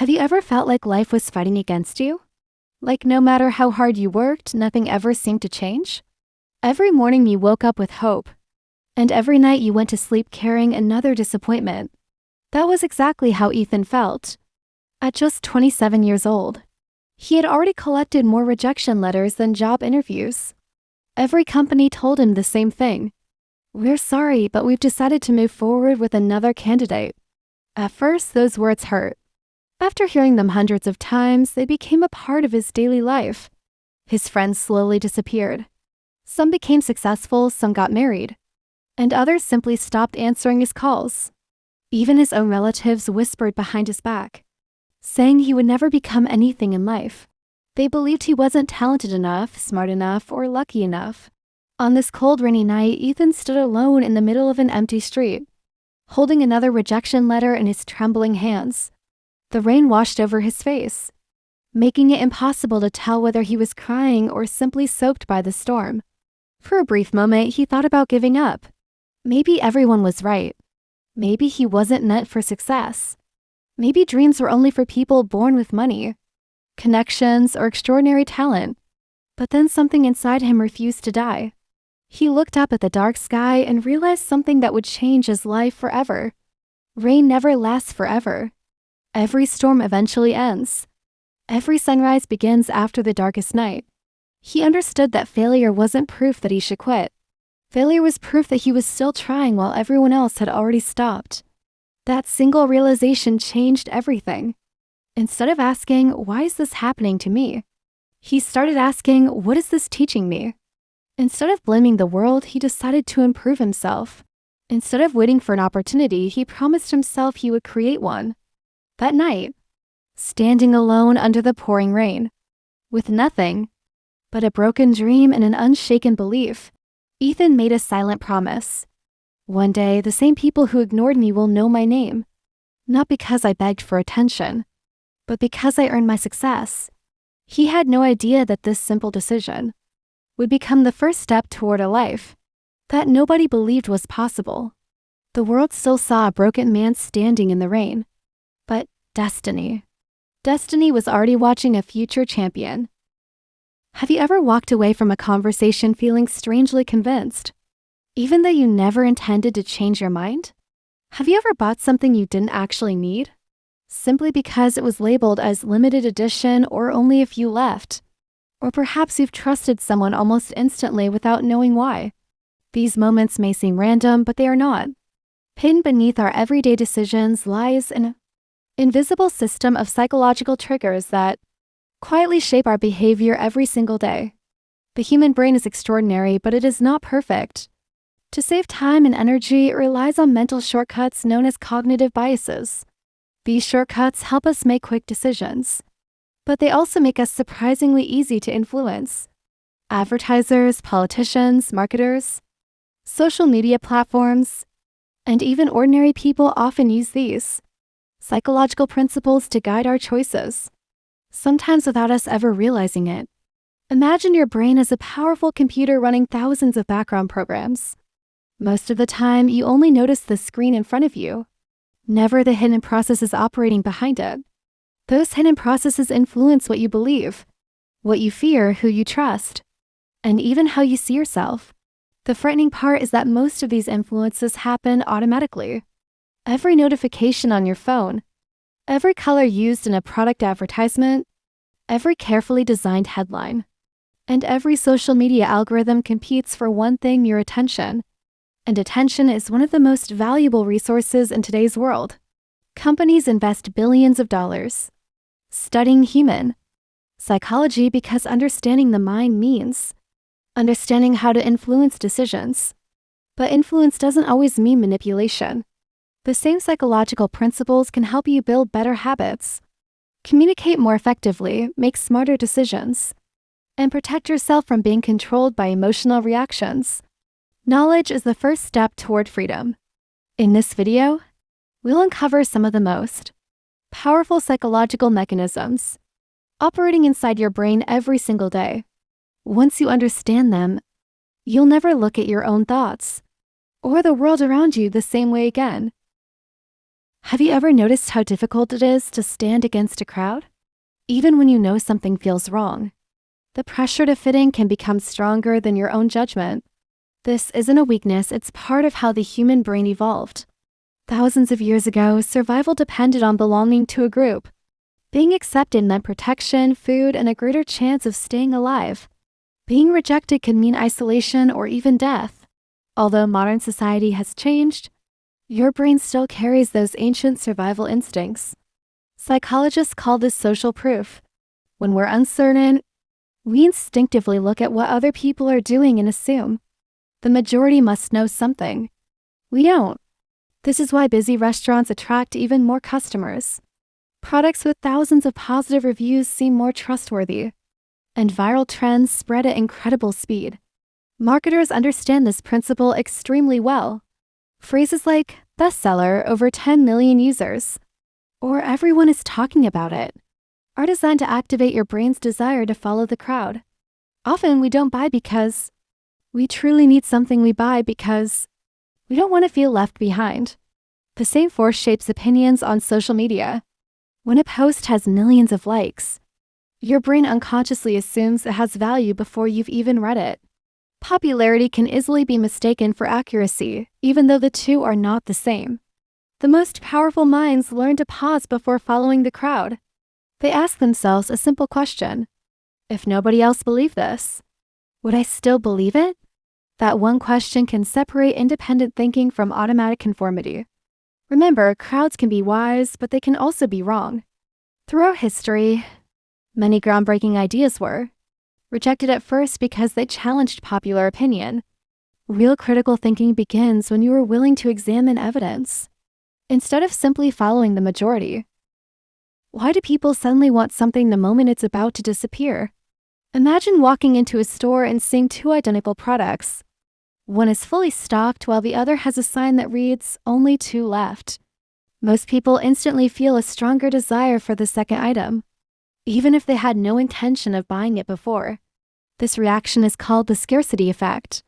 Have you ever felt like life was fighting against you? Like no matter how hard you worked, nothing ever seemed to change? Every morning you woke up with hope, and every night you went to sleep carrying another disappointment. That was exactly how Ethan felt. At just 27 years old, he had already collected more rejection letters than job interviews. Every company told him the same thing. "We're sorry, but we've decided to move forward with another candidate." At first, those words hurt. After hearing them hundreds of times, they became a part of his daily life. His friends slowly disappeared. Some became successful, some got married, and others simply stopped answering his calls. Even his own relatives whispered behind his back, saying he would never become anything in life. They believed he wasn't talented enough, smart enough, or lucky enough. On this cold, rainy night, Ethan stood alone in the middle of an empty street, holding another rejection letter in his trembling hands. The rain washed over his face, making it impossible to tell whether he was crying or simply soaked by the storm. For a brief moment, he thought about giving up. Maybe everyone was right. Maybe he wasn't meant for success. Maybe dreams were only for people born with money, connections, or extraordinary talent. But then something inside him refused to die. He looked up at the dark sky and realized something that would change his life forever. Rain never lasts forever. Every storm eventually ends. Every sunrise begins after the darkest night. He understood that failure wasn't proof that he should quit. Failure was proof that he was still trying while everyone else had already stopped. That single realization changed everything. Instead of asking, "Why is this happening to me?" he started asking, "What is this teaching me?" Instead of blaming the world, he decided to improve himself. Instead of waiting for an opportunity, he promised himself he would create one. That night, standing alone under the pouring rain, with nothing but a broken dream and an unshaken belief, Ethan made a silent promise. "One day, the same people who ignored me will know my name, not because I begged for attention, but because I earned my success." He had no idea that this simple decision would become the first step toward a life that nobody believed was possible. The world still saw a broken man standing in the rain. But Destiny was already watching a future champion. Have you ever walked away from a conversation feeling strangely convinced, even though you never intended to change your mind? Have you ever bought something you didn't actually need, simply because it was labeled as limited edition or only a few left? Or perhaps you've trusted someone almost instantly without knowing why. These moments may seem random, but they are not. Hidden beneath our everyday decisions lies an invisible system of psychological triggers that quietly shape our behavior every single day. The human brain is extraordinary, but it is not perfect. To save time and energy, it relies on mental shortcuts known as cognitive biases. These shortcuts help us make quick decisions, but they also make us surprisingly easy to influence. Advertisers, politicians, marketers, social media platforms, and even ordinary people often use these psychological principles to guide our choices, sometimes without us ever realizing it. Imagine your brain as a powerful computer running thousands of background programs. Most of the time, you only notice the screen in front of you, never the hidden processes operating behind it. Those hidden processes influence what you believe, what you fear, who you trust, and even how you see yourself. The frightening part is that most of these influences happen automatically. Every notification on your phone, every color used in a product advertisement, every carefully designed headline, and every social media algorithm competes for one thing: your attention. And attention is one of the most valuable resources in today's world. Companies invest billions of dollars studying human psychology because understanding the mind means understanding how to influence decisions. But influence doesn't always mean manipulation. The same psychological principles can help you build better habits, communicate more effectively, make smarter decisions, and protect yourself from being controlled by emotional reactions. Knowledge is the first step toward freedom. In this video, we'll uncover some of the most powerful psychological mechanisms operating inside your brain every single day. Once you understand them, you'll never look at your own thoughts or the world around you the same way again. Have you ever noticed how difficult it is to stand against a crowd? Even when you know something feels wrong, the pressure to fit in can become stronger than your own judgment. This isn't a weakness, it's part of how the human brain evolved. Thousands of years ago, survival depended on belonging to a group. Being accepted meant protection, food, and a greater chance of staying alive. Being rejected could mean isolation or even death. Although modern society has changed, your brain still carries those ancient survival instincts. Psychologists call this social proof. When we're uncertain, we instinctively look at what other people are doing and assume the majority must know something. We don't. This is why busy restaurants attract even more customers. Products with thousands of positive reviews seem more trustworthy, and viral trends spread at incredible speed. Marketers understand this principle extremely well. Phrases like bestseller, over 10 million users, or everyone is talking about it, are designed to activate your brain's desire to follow the crowd. Often we don't buy because we truly need something, we buy because we don't want to feel left behind. The same force shapes opinions on social media. When a post has millions of likes, your brain unconsciously assumes it has value before you've even read it. Popularity can easily be mistaken for accuracy, even though the two are not the same. The most powerful minds learn to pause before following the crowd. They ask themselves a simple question: if nobody else believed this, would I still believe it? That one question can separate independent thinking from automatic conformity. Remember, crowds can be wise, but they can also be wrong. Throughout history, many groundbreaking ideas were rejected at first because they challenged popular opinion. Real critical thinking begins when you are willing to examine evidence, instead of simply following the majority. Why do people suddenly want something the moment it's about to disappear? Imagine walking into a store and seeing two identical products. One is fully stocked while the other has a sign that reads, "Only two left." Most people instantly feel a stronger desire for the second item, even if they had no intention of buying it before. This reaction is called the scarcity effect.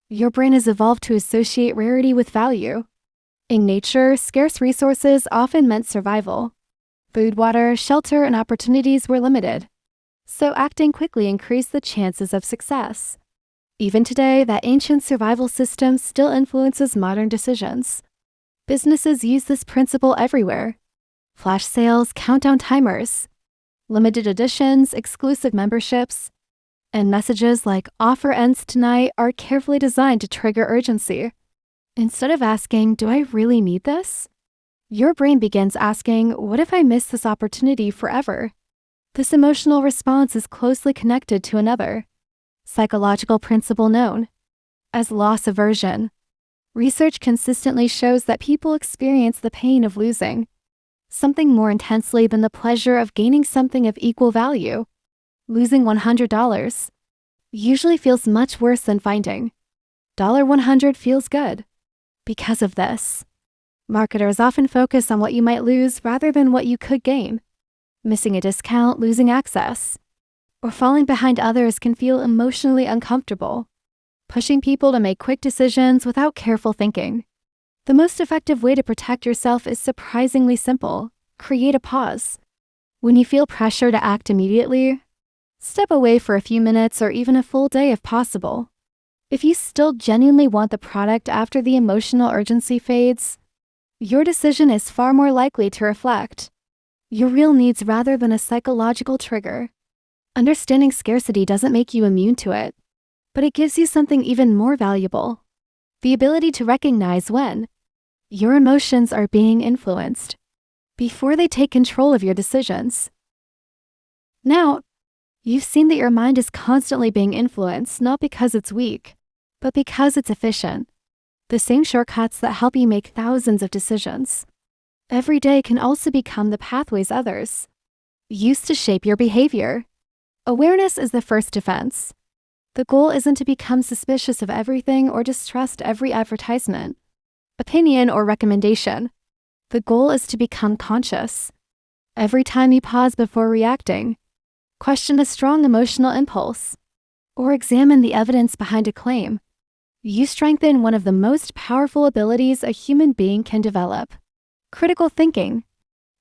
Your brain has evolved to associate rarity with value. In nature, scarce resources often meant survival. Food, water, shelter, and opportunities were limited, so acting quickly increased the chances of success. Even today, that ancient survival system still influences modern decisions. Businesses use this principle everywhere. Flash sales, countdown timers, limited editions, exclusive memberships, and messages like "offer ends tonight" are carefully designed to trigger urgency. Instead of asking, "Do I really need this?" your brain begins asking, "What if I miss this opportunity forever?" This emotional response is closely connected to another psychological principle known as loss aversion. Research consistently shows that people experience the pain of losing something more intensely than the pleasure of gaining something of equal value. Losing $100 usually feels much worse than finding $100 feels good. Because of this, marketers often focus on what you might lose rather than what you could gain. Missing a discount, losing access, or falling behind others can feel emotionally uncomfortable, pushing people to make quick decisions without careful thinking. The most effective way to protect yourself is surprisingly simple: create a pause. When you feel pressure to act immediately, step away for a few minutes or even a full day if possible. If you still genuinely want the product after the emotional urgency fades, your decision is far more likely to reflect your real needs rather than a psychological trigger. Understanding scarcity doesn't make you immune to it, but it gives you something even more valuable: the ability to recognize when your emotions are being influenced before they take control of your decisions. Now, you've seen that your mind is constantly being influenced not because it's weak, but because it's efficient. The same shortcuts that help you make thousands of decisions every day can also become the pathways others use to shape your behavior. Awareness is the first defense. The goal isn't to become suspicious of everything or distrust every advertisement, opinion, or recommendation. The goal is to become conscious. Every time you pause before reacting, question a strong emotional impulse, or examine the evidence behind a claim, you strengthen one of the most powerful abilities a human being can develop: Critical thinking.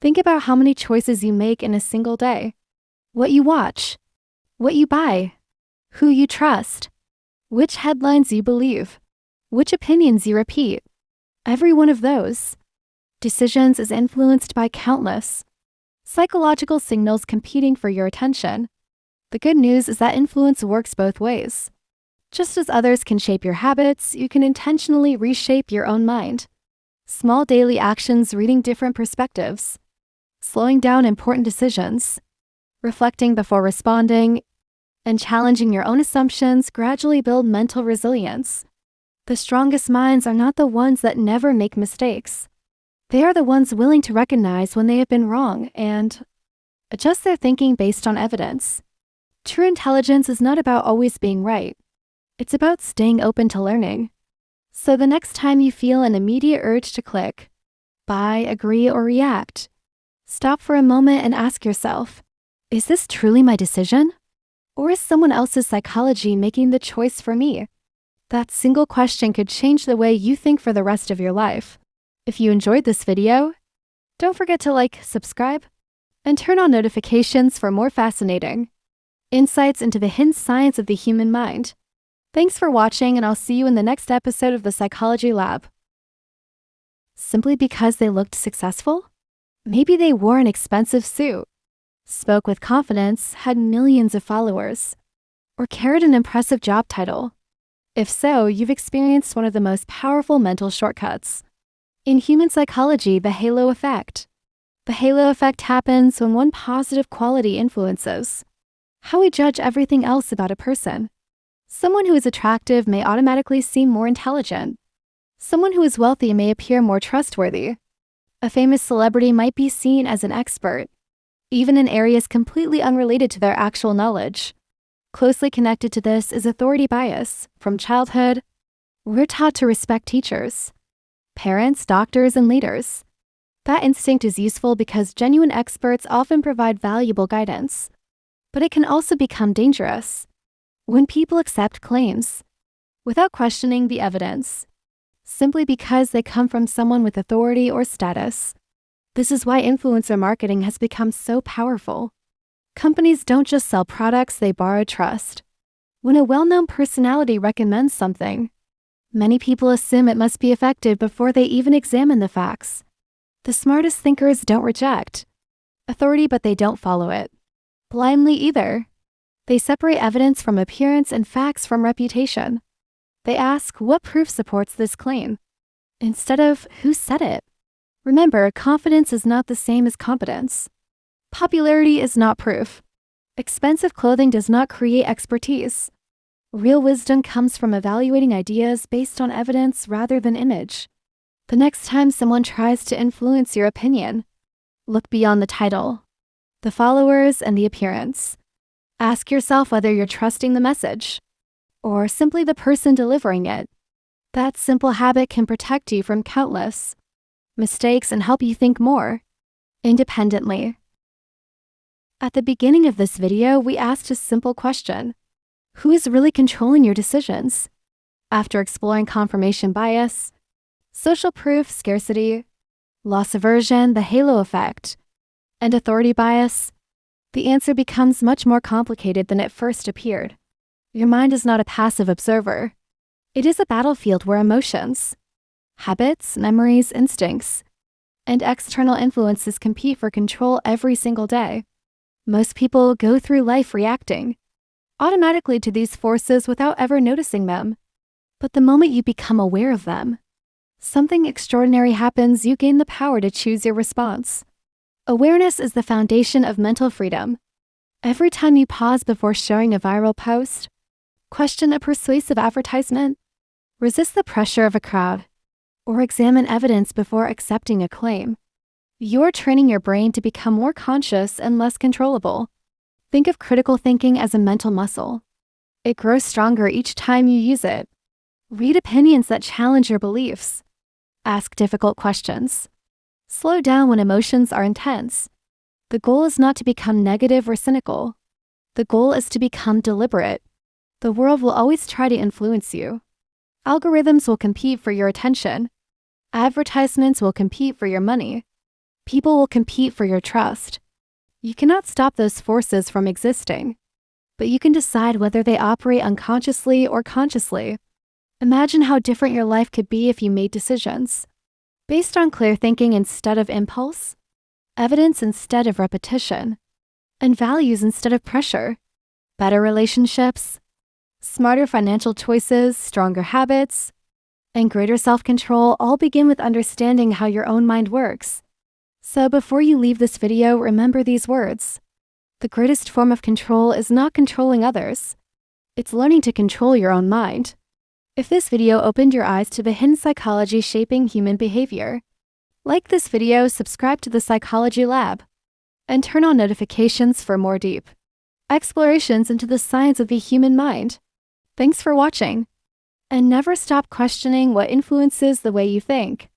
Think about how many choices you make in a single day. What you watch, what you buy, who you trust, which headlines you believe, which opinions you repeat. Every one of those decisions is influenced by countless psychological signals competing for your attention. The good news is that influence works both ways. Just as others can shape your habits, you can intentionally reshape your own mind. Small daily actions, reading different perspectives, slowing down important decisions, reflecting before responding, and challenging your own assumptions gradually build mental resilience. The strongest minds are not the ones that never make mistakes. They are the ones willing to recognize when they have been wrong and adjust their thinking based on evidence. True intelligence is not about always being right. It's about staying open to learning. So the next time you feel an immediate urge to click, buy, agree, or react, stop for a moment and ask yourself, is this truly my decision? Or is someone else's psychology making the choice for me? That single question could change the way you think for the rest of your life. If you enjoyed this video, don't forget to like, subscribe, and turn on notifications for more fascinating insights into the hidden science of the human mind. Thanks for watching, and I'll see you in the next episode of the Psychology Lab. Simply because they looked successful? Maybe they wore an expensive suit, spoke with confidence, had millions of followers, or carried an impressive job title. If so, you've experienced one of the most powerful mental shortcuts. In human psychology, the halo effect. The halo effect happens when one positive quality influences how we judge everything else about a person. Someone who is attractive may automatically seem more intelligent. Someone who is wealthy may appear more trustworthy. A famous celebrity might be seen as an expert, even in areas completely unrelated to their actual knowledge. Closely connected to this is authority bias. From childhood, we're taught to respect teachers, parents, doctors, and leaders. That instinct is useful because genuine experts often provide valuable guidance. But it can also become dangerous when people accept claims without questioning the evidence, simply because they come from someone with authority or status. This is why influencer marketing has become so powerful. Companies don't just sell products, they borrow trust. When a well-known personality recommends something, many people assume it must be effective before they even examine the facts. The smartest thinkers don't reject authority, but they don't follow it blindly either. They separate evidence from appearance and facts from reputation. They ask, what proof supports this claim? Instead of, who said it? Remember, confidence is not the same as competence. Popularity is not proof. Expensive clothing does not create expertise. Real wisdom comes from evaluating ideas based on evidence rather than image. The next time someone tries to influence your opinion, look beyond the title, the followers, and the appearance. Ask yourself whether you're trusting the message or simply the person delivering it. That simple habit can protect you from countless mistakes and help you think more independently. At the beginning of this video, we asked a simple question: who is really controlling your decisions? After exploring confirmation bias, social proof, scarcity, loss aversion, the halo effect, and authority bias, the answer becomes much more complicated than it first appeared. Your mind is not a passive observer. It is a battlefield where emotions, habits, memories, instincts, and external influences compete for control every single day. Most people go through life reacting automatically to these forces without ever noticing them. But the moment you become aware of them, something extraordinary happens. You gain the power to choose your response. Awareness is the foundation of mental freedom. Every time you pause before sharing a viral post, question a persuasive advertisement, resist the pressure of a crowd, or examine evidence before accepting a claim, you're training your brain to become more conscious and less controllable. Think of critical thinking as a mental muscle. It grows stronger each time you use it. Read opinions that challenge your beliefs. Ask difficult questions. Slow down when emotions are intense. The goal is not to become negative or cynical. The goal is to become deliberate. The world will always try to influence you. Algorithms will compete for your attention. Advertisements will compete for your money. People will compete for your trust. You cannot stop those forces from existing, but you can decide whether they operate unconsciously or consciously. Imagine how different your life could be if you made decisions based on clear thinking instead of impulse, evidence instead of repetition, and values instead of pressure. Better relationships, smarter financial choices, stronger habits, and greater self-control all begin with understanding how your own mind works. So before you leave this video, remember these words. The greatest form of control is not controlling others. It's learning to control your own mind. If this video opened your eyes to the hidden psychology shaping human behavior, like this video, subscribe to the Psychology Lab, and turn on notifications for more deep explorations into the science of the human mind. Thanks for watching, and never stop questioning what influences the way you think.